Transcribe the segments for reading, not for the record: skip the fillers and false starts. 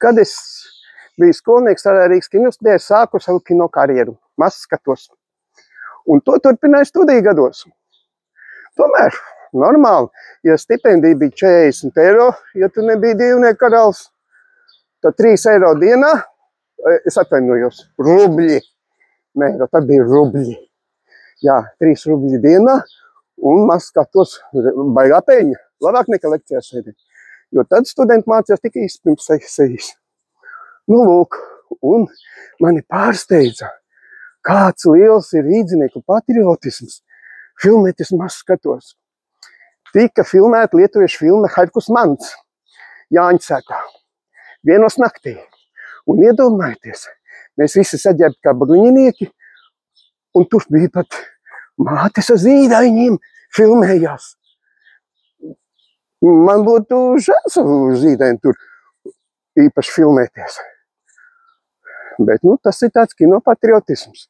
Kad es biju skolnieks ar Rīgas kinostudijā, sāku savu kino karjeru. Maz skatos. Un to turpināju studiju gados. Tomēr normāli, ja stipendija bija 40 eiro, ja tu nebija Divnieku karalis, tad 3 eiro dienā, es atvainojos, rubļi. Nē, tad bija rubļi. Jā, 3 rubļi dienā, un maz skatos, baigā peļņa. Labāk nekā lekcijās sēdēt. Jo tad studenti mācījās tikai pirms sesijas. Nu, lūk, un mani pārsteidza, kāds liels ir rīdzinieku patriotisms. Filmēt es maz skatos. Tika filmēta lietuviešu filma Harkus Mans, Jāņsētā, 1 naktī. Un iedomājieties, mēs visi saģērbi kā bruņinieki, un tur bija pat mātes ar zīdaiņiem filmējās. Man būtu žēl savu zīdaini tur īpaši filmēties. Bet, nu, tas ir tāds kinopatriotisms.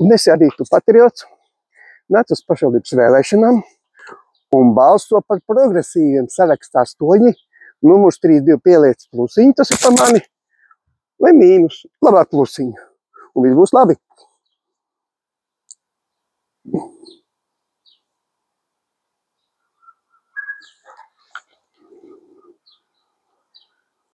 Un es arī tu patriots, nāc uz pašvaldības vēlēšanām un balso par progresīviem sarakstā 8, numurs 32 pieliec plusiņu, tas ir par mani, vai mīnus, labāk plusiņu. Un viss būs labi.